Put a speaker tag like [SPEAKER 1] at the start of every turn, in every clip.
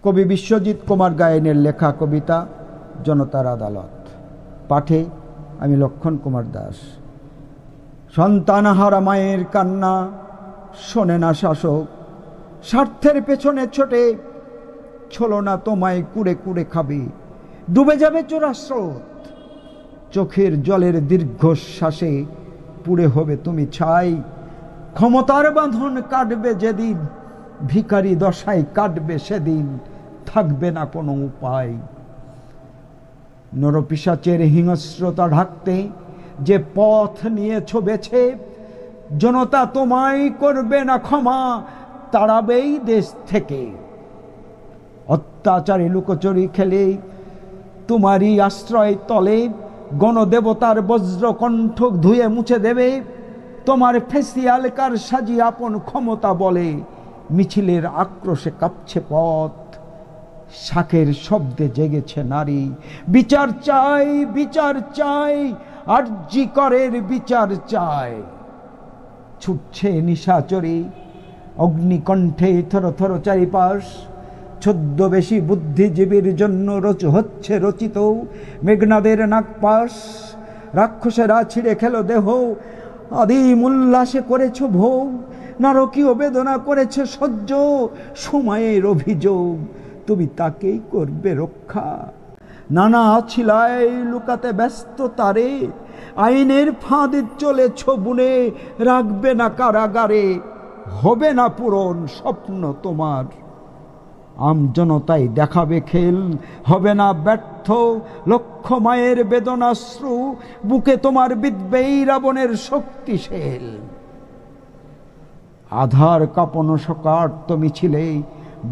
[SPEAKER 1] কবি বিশ্বজিৎ কুমার গায়েনের লেখা কবিতা জনতার আদালত। পাঠে আমি লক্ষণ কুমার দাস। সন্তানহারা মায়ের কান্না শোনে না শাসক, স্বার্থের পেছনে ছোটে ছলনা তোমায় কুড়ে কুড়ে খাবে। ডুবে যাবে চোরা স্রোত, চোখের জলের দীর্ঘশ্বাসে পুড়ে হবে তুমি ছাই। ক্ষমতার বাঁধন কাটবে যেদিন, ভিখারি দশায় কাটবে সেদিন, থাকবে না কোনো উপায়। নরপিশাচের হিংস্রতা ঢাকতে যে পথ নিয়েছ বেছে, জনতা তোমায় করবে না ক্ষমা, তাড়াবেই দেশ থেকে। অত্যাচারে লুকোচুরি খেলে তোমারই আশ্রয় তলে গণদেবতার বজ্রকণ্ঠ ধুয়ে মুছে দেবে। তোমার ফেসিয়াল কার সাজি আপন ক্ষমতা বলে, মিছিলের আক্রোশে কাঁপছে পথ, শাকের শব্দে জেগেছে নারী। বিচার চাই, বিচার চাই, আরজি করের বিচার চাই। ছুটছে নিশাচরি অগ্নিকণ্ঠে থর থর চারিপাশ, ছদ্মবেশী বুদ্ধিজীবীর জন্য হচ্ছে রচিত মেঘনাদের নাগপাশ। রাক্ষসেরা ছিঁড়ে খেলো দেহ, আদিম উল্লাসে করেছ ভোগ, নারকীয় বেদনা করেছে সহ্য। সময়ের অভিযোগ তুমি তাকেই করবে রক্ষা। নানা ছিলায় লুকাতে ব্যস্ত তারে, আইনের ফাঁদে চলেছ বুনে, রাখবে না কারাগারে, হবে না পূরণ স্বপ্ন তোমার। আমজনতাই দেখাবে খেল, হবে না ব্যর্থ লক্ষ মায়ের বেদনাশ্রু, বুকে তোমার বিদ্বেই রাবণের শক্তিশীল। আধার কাঁপানো সকার্ত মিছিলে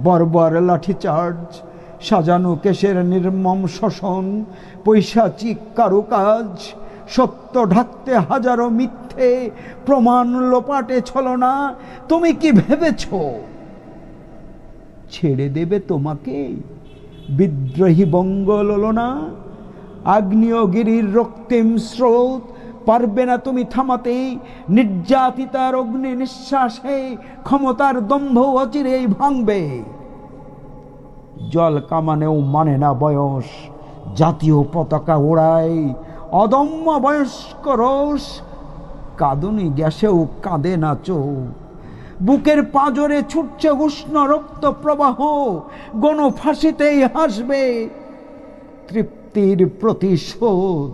[SPEAKER 1] বর্বর লাঠিচার্জ, সাজানো কেশের নির্মম শোষণ, পৈশাচিক কারুকাজ। সত্য ঢাকতে হাজারো মিথ্যে, প্রমাণ লোপাটে ছলনা। তুমি কি ভেবেছ ছেড়ে দেবে তোমাকে বিদ্রোহী বঙ্গ ললনা? আগ্নেয়গিরির রক্তিম স্রোত পারবে না তুমি থামাতে, নির্যাতিতার অগ্নি নিঃশ্বাসে ক্ষমতার দম্ভ অচিরেই ভাঙবে। জল কামানেও মানে না বয়স, জাতীয় পতাকা ওড়ায় অদম্য বয়স্ক রোষ। কাঁদুনি গ্যাসেও কাঁদে না চোখ, বুকের পাঁজরে ছুটছে উষ্ণ রক্ত প্রবাহ। গণফাঁসিতেই হাসবে তৃপ্তির প্রতিশোধ।